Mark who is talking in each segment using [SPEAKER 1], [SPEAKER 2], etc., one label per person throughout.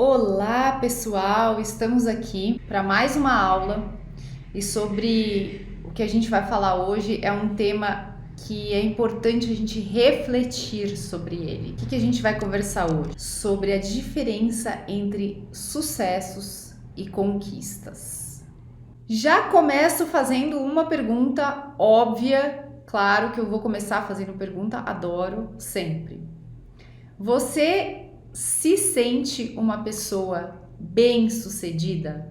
[SPEAKER 1] Olá pessoal, estamos aqui para mais uma aula e sobre o que a gente vai falar hoje é um tema que é importante a gente refletir sobre ele. O que a gente vai conversar hoje? Sobre a diferença entre sucessos e conquistas. Já começo fazendo uma pergunta óbvia, claro que eu vou começar fazendo pergunta, adoro sempre. Você se sente uma pessoa bem-sucedida?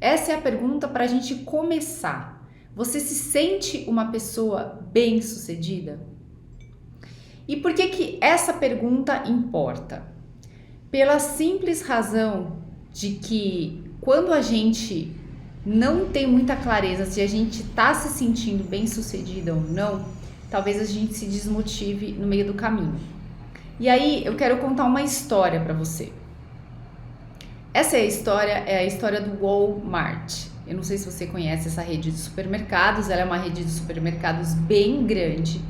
[SPEAKER 1] Essa é a pergunta para a gente começar. Você se sente uma pessoa bem-sucedida? E por que essa pergunta importa? Pela simples razão de que quando a gente não tem muita clareza se a gente está se sentindo bem-sucedida ou não, talvez a gente se desmotive no meio do caminho. E aí eu quero contar uma história para você. Essa é a história do Walmart. Eu não sei se você conhece essa rede de supermercados, ela é uma rede de supermercados bem grande.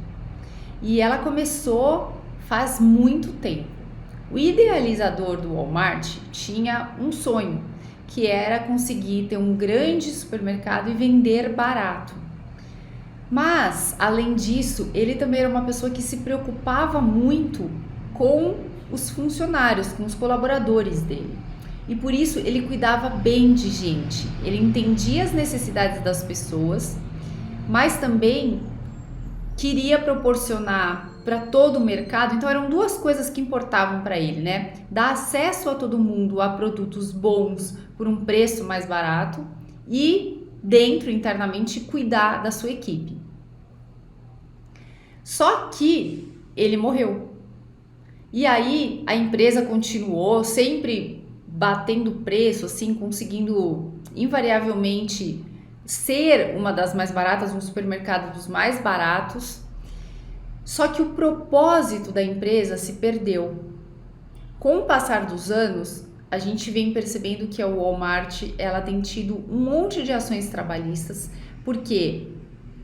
[SPEAKER 1] E ela começou faz muito tempo. O idealizador do Walmart tinha um sonho, que era conseguir ter um grande supermercado e vender barato. Mas, além disso, ele também era uma pessoa que se preocupava muito com os funcionários, com os colaboradores dele. E por isso ele cuidava bem de gente, ele entendia as necessidades das pessoas, mas também queria proporcionar para todo o mercado. Então eram duas coisas que importavam para ele, né? Dar acesso a todo mundo a produtos bons por um preço mais barato e internamente cuidar da sua equipe. Só que ele morreu. E aí a empresa continuou sempre batendo preço, assim, conseguindo invariavelmente ser uma das mais baratas, um supermercado dos mais baratos. Só que o propósito da empresa se perdeu. Com o passar dos anos, a gente vem percebendo que a Walmart ela tem tido um monte de ações trabalhistas, porque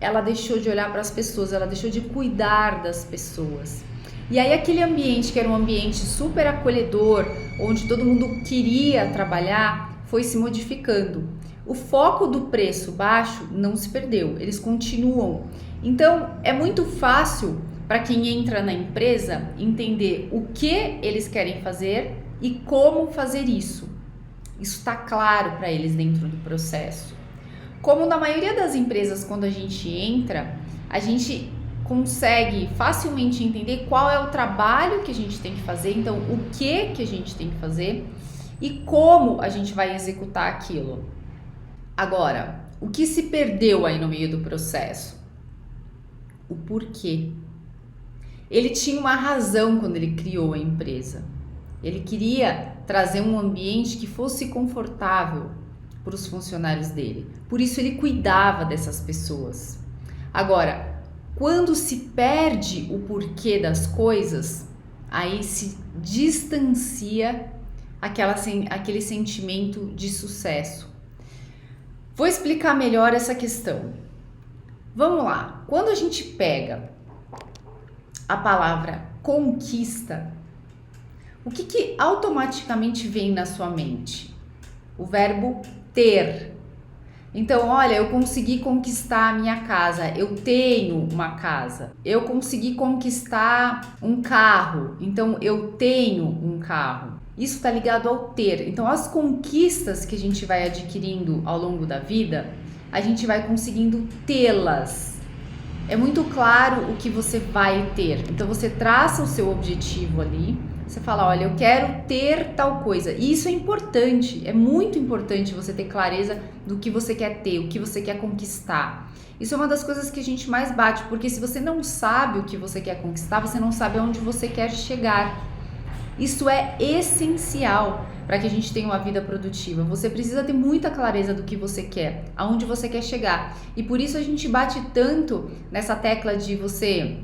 [SPEAKER 1] ela deixou de olhar para as pessoas, ela deixou de cuidar das pessoas. E aí aquele ambiente que era um ambiente super acolhedor, onde todo mundo queria trabalhar, foi se modificando. O foco do preço baixo não se perdeu, eles continuam. Então é muito fácil para quem entra na empresa entender o que eles querem fazer e como fazer isso. Isso está claro para eles dentro do processo. Como na maioria das empresas, quando a gente entra, a gente consegue facilmente entender qual é o trabalho que a gente tem que fazer, então o que a gente tem que fazer e como a gente vai executar aquilo. Agora, o que se perdeu aí no meio do processo? O porquê. Ele tinha uma razão quando ele criou a empresa. Ele queria trazer um ambiente que fosse confortável para os funcionários dele. Por isso ele cuidava dessas pessoas. Agora, quando se perde o porquê das coisas, aí se distancia aquele sentimento de sucesso. Vou explicar melhor essa questão. Vamos lá. Quando a gente pega a palavra conquista, o que automaticamente vem na sua mente? O verbo ter. Então, olha, eu consegui conquistar a minha casa, eu tenho uma casa. Eu consegui conquistar um carro, então eu tenho um carro. Isso está ligado ao ter. Então, as conquistas que a gente vai adquirindo ao longo da vida, a gente vai conseguindo tê-las. É muito claro o que você vai ter. Então, você traça o seu objetivo ali. Você fala, olha, eu quero ter tal coisa. E isso é importante, é muito importante você ter clareza do que você quer ter, o que você quer conquistar. Isso é uma das coisas que a gente mais bate, porque se você não sabe o que você quer conquistar, você não sabe aonde você quer chegar. Isso é essencial para que a gente tenha uma vida produtiva. Você precisa ter muita clareza do que você quer, aonde você quer chegar. E por isso a gente bate tanto nessa tecla de você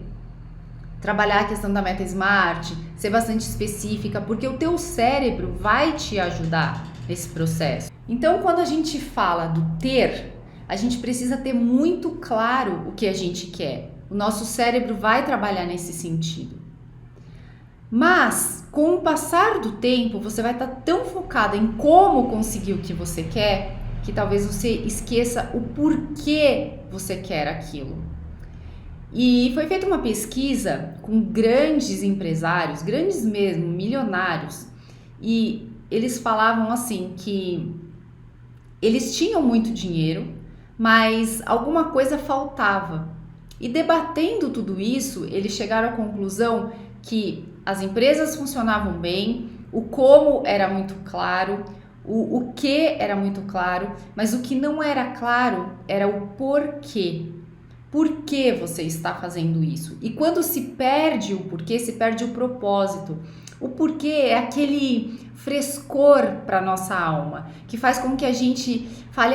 [SPEAKER 1] trabalhar a questão da meta SMART, ser bastante específica, porque o teu cérebro vai te ajudar nesse processo. Então, quando a gente fala do ter, a gente precisa ter muito claro o que a gente quer. O nosso cérebro vai trabalhar nesse sentido. Mas com o passar do tempo, você vai estar tão focada em como conseguir o que você quer, que talvez você esqueça o porquê você quer aquilo. E foi feita uma pesquisa com grandes empresários, grandes mesmo, milionários, e eles falavam assim que eles tinham muito dinheiro, mas alguma coisa faltava. E debatendo tudo isso, eles chegaram à conclusão que as empresas funcionavam bem, o como era muito claro, o que era muito claro, mas o que não era claro era o porquê. Por que você está fazendo isso? E quando se perde o porquê, se perde o propósito. O porquê é aquele frescor para nossa alma, que faz com que a gente fale,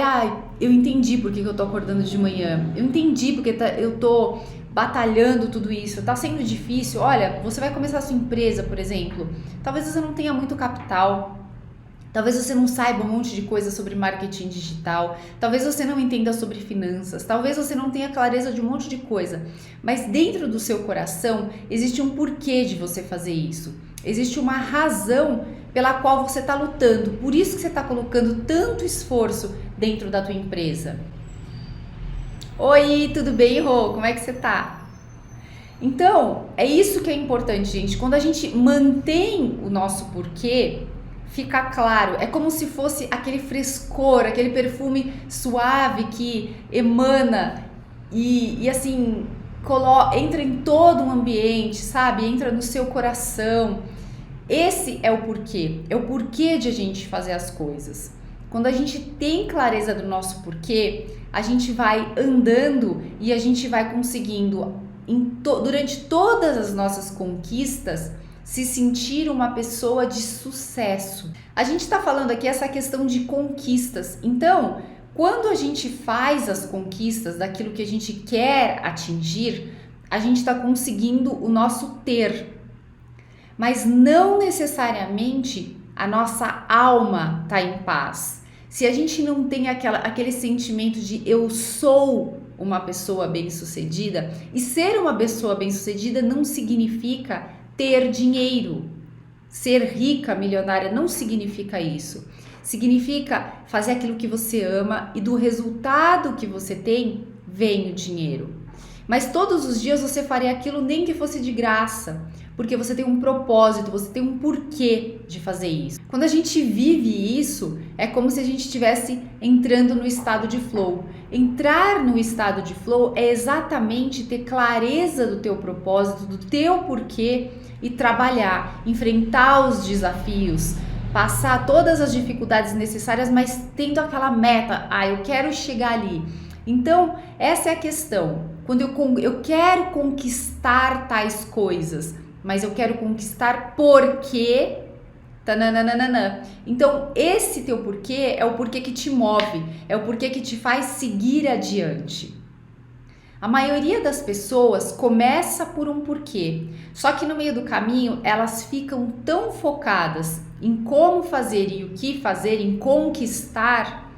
[SPEAKER 1] eu entendi por que eu tô acordando de manhã, eu entendi porque eu tô batalhando tudo isso, tá sendo difícil. Olha, você vai começar a sua empresa, por exemplo, talvez você não tenha muito capital, talvez você não saiba um monte de coisa sobre marketing digital, talvez você não entenda sobre finanças, talvez você não tenha clareza de um monte de coisa, mas dentro do seu coração existe um porquê de você fazer isso, existe uma razão pela qual você está lutando, por isso que você está colocando tanto esforço dentro da tua empresa. Oi, tudo bem, Rô? Como é que você tá? Então, é isso que é importante, gente. Quando a gente mantém o nosso porquê, fica claro. É como se fosse aquele frescor, aquele perfume suave que emana e assim, entra em todo o ambiente, sabe? Entra no seu coração. Esse é o porquê de a gente fazer as coisas. Quando a gente tem clareza do nosso porquê, a gente vai andando e a gente vai conseguindo, durante todas as nossas conquistas, se sentir uma pessoa de sucesso. A gente está falando aqui essa questão de conquistas. Então, quando a gente faz as conquistas daquilo que a gente quer atingir, a gente está conseguindo o nosso ter. Mas não necessariamente a nossa alma está em paz. Se a gente não tem aquele sentimento de eu sou uma pessoa bem-sucedida, e ser uma pessoa bem-sucedida não significa ter dinheiro. Ser rica, milionária, não significa isso. Significa fazer aquilo que você ama e do resultado que você tem, vem o dinheiro. Mas todos os dias você faria aquilo nem que fosse de graça, porque você tem um propósito, você tem um porquê de fazer isso. Quando a gente vive isso, é como se a gente estivesse entrando no estado de flow. Entrar no estado de flow é exatamente ter clareza do teu propósito, do teu porquê e trabalhar, enfrentar os desafios, passar todas as dificuldades necessárias, mas tendo aquela meta, eu quero chegar ali. Então, essa é a questão. Quando eu quero conquistar tais coisas, mas eu quero conquistar porque... Tananana. Então, esse teu porquê é o porquê que te move, é o porquê que te faz seguir adiante. A maioria das pessoas começa por um porquê, só que no meio do caminho elas ficam tão focadas em como fazer e o que fazer, em conquistar,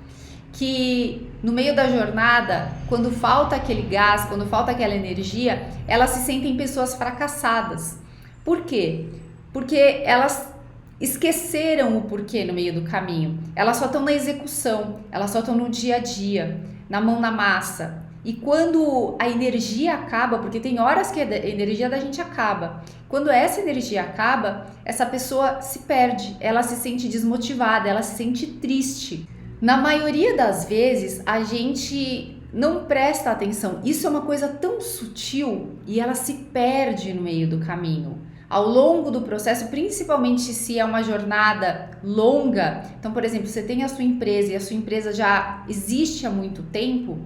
[SPEAKER 1] que no meio da jornada, quando falta aquele gás, quando falta aquela energia, elas se sentem pessoas fracassadas. Por quê? Porque elas esqueceram o porquê no meio do caminho. Elas só estão na execução, elas só estão no dia a dia, na mão na massa. E quando a energia acaba, porque tem horas que a energia da gente acaba, quando essa energia acaba, essa pessoa se perde, ela se sente desmotivada, ela se sente triste. Na maioria das vezes, a gente não presta atenção. Isso é uma coisa tão sutil e ela se perde no meio do caminho. Ao longo do processo, principalmente se é uma jornada longa, então, por exemplo, você tem a sua empresa e a sua empresa já existe há muito tempo,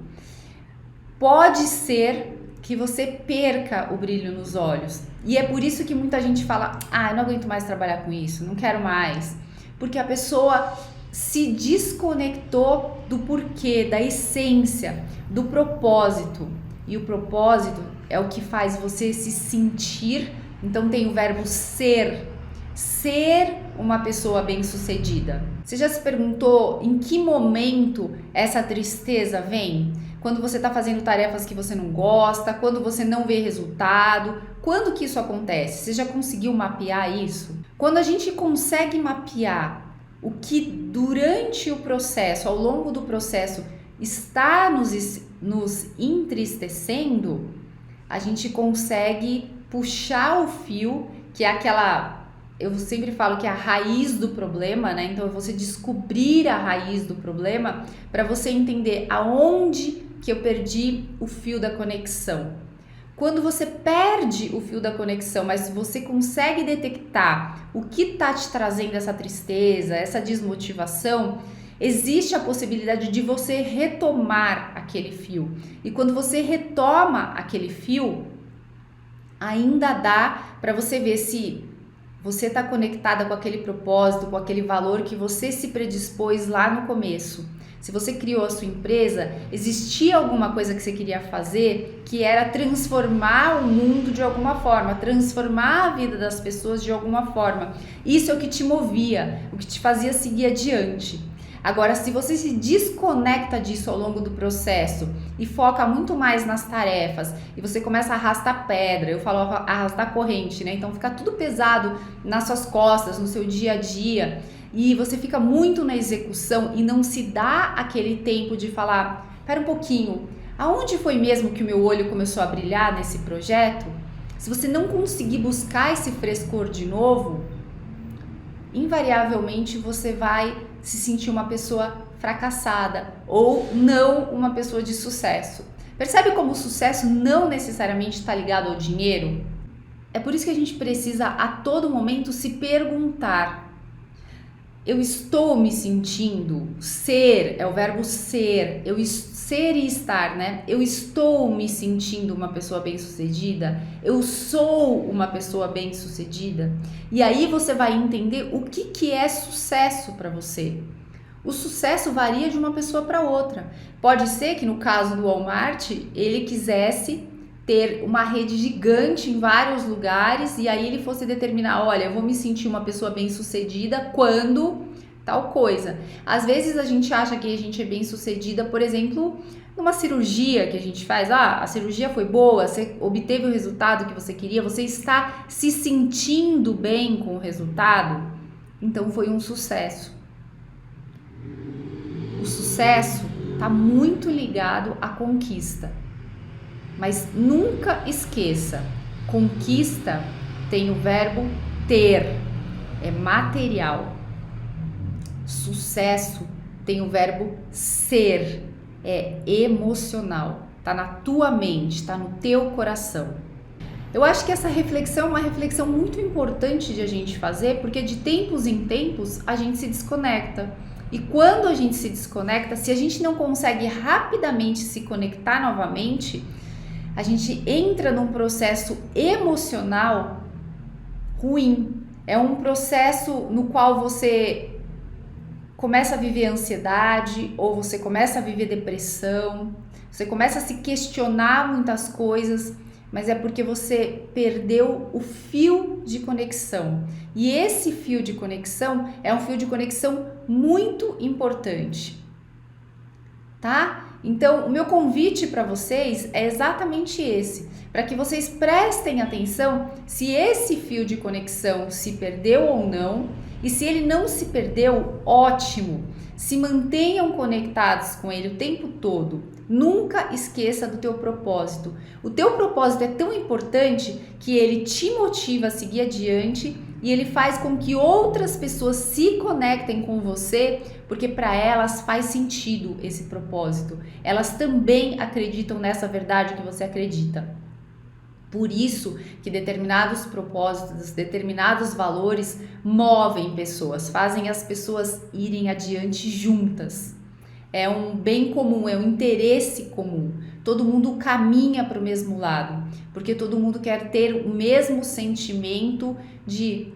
[SPEAKER 1] pode ser que você perca o brilho nos olhos. E é por isso que muita gente fala, eu não aguento mais trabalhar com isso, não quero mais. Porque a pessoa se desconectou do porquê, da essência, do propósito. E o propósito é o que faz você se sentir. Então tem o verbo ser uma pessoa bem-sucedida. Você já se perguntou em que momento essa tristeza vem? quando você está fazendo tarefas que você não gosta, quando você não vê resultado. Quando que isso acontece? Você já conseguiu mapear isso? Quando a gente consegue mapear o que durante o processo, ao longo do processo, está nos entristecendo, a gente consegue puxar o fio, que é aquela, eu sempre falo que é a raiz do problema, né? Então é você descobrir a raiz do problema para você entender aonde que eu perdi o fio da conexão. Quando você perde o fio da conexão, mas você consegue detectar o que está te trazendo essa tristeza, essa desmotivação, existe a possibilidade de você retomar aquele fio. E quando você retoma aquele fio, ainda dá para você ver se você está conectada com aquele propósito, com aquele valor que você se predispôs lá no começo. Se você criou a sua empresa, existia alguma coisa que você queria fazer que era transformar o mundo de alguma forma, transformar a vida das pessoas de alguma forma. Isso é o que te movia, o que te fazia seguir adiante. Agora, se você se desconecta disso ao longo do processo e foca muito mais nas tarefas e você começa a arrastar pedra, eu falo arrastar corrente, né? Então fica tudo pesado nas suas costas, no seu dia a dia, e você fica muito na execução e não se dá aquele tempo de falar, espera um pouquinho, aonde foi mesmo que o meu olho começou a brilhar nesse projeto? Se você não conseguir buscar esse frescor de novo, invariavelmente você vai se sentir uma pessoa fracassada ou não uma pessoa de sucesso. Percebe como o sucesso não necessariamente está ligado ao dinheiro? É por isso que a gente precisa a todo momento se perguntar: eu estou me sentindo? Ser é o verbo ser, ser e estar, né? Eu estou me sentindo uma pessoa bem-sucedida? Eu sou uma pessoa bem-sucedida? E aí você vai entender o que é sucesso para você. O sucesso varia de uma pessoa para outra. Pode ser que no caso do Walmart, ele quisesse ter uma rede gigante em vários lugares e aí ele fosse determinar, olha, eu vou me sentir uma pessoa bem-sucedida quando tal coisa. Às vezes a gente acha que a gente é bem-sucedida, por exemplo, numa cirurgia que a gente faz, a cirurgia foi boa, você obteve o resultado que você queria, você está se sentindo bem com o resultado, então foi um sucesso. O sucesso está muito ligado à conquista. Mas nunca esqueça, conquista tem o verbo ter, é material. Sucesso tem o verbo ser, é emocional, tá na tua mente, tá no teu coração. Eu acho que essa reflexão é uma reflexão muito importante de a gente fazer, porque de tempos em tempos a gente se desconecta. E quando a gente se desconecta, se a gente não consegue rapidamente se conectar novamente, a gente entra num processo emocional ruim. É um processo no qual você começa a viver ansiedade ou você começa a viver depressão, você começa a se questionar muitas coisas, mas é porque você perdeu o fio de conexão. E esse fio de conexão é um fio de conexão muito importante, tá? Então, o meu convite para vocês é exatamente esse, para que vocês prestem atenção se esse fio de conexão se perdeu ou não, e se ele não se perdeu, ótimo, se mantenham conectados com ele o tempo todo. Nunca esqueça do teu propósito. O teu propósito é tão importante que ele te motiva a seguir adiante e ele faz com que outras pessoas se conectem com você, porque para elas faz sentido esse propósito. Elas também acreditam nessa verdade que você acredita. Por isso que determinados propósitos, determinados valores movem pessoas, fazem as pessoas irem adiante juntas. É um bem comum, é um interesse comum. Todo mundo caminha para o mesmo lado, porque todo mundo quer ter o mesmo sentimento de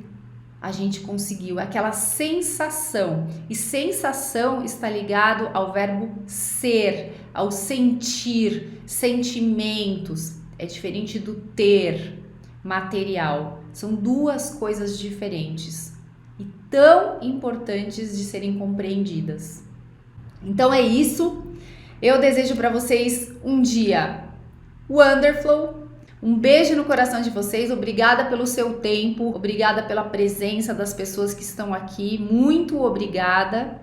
[SPEAKER 1] a gente conseguiu, aquela sensação. E sensação está ligado ao verbo ser, ao sentir, sentimentos. É diferente do ter, material. São duas coisas diferentes e tão importantes de serem compreendidas. Então é isso. Eu desejo para vocês um dia wonderful. Um beijo no coração de vocês. Obrigada pelo seu tempo. Obrigada pela presença das pessoas que estão aqui. Muito obrigada.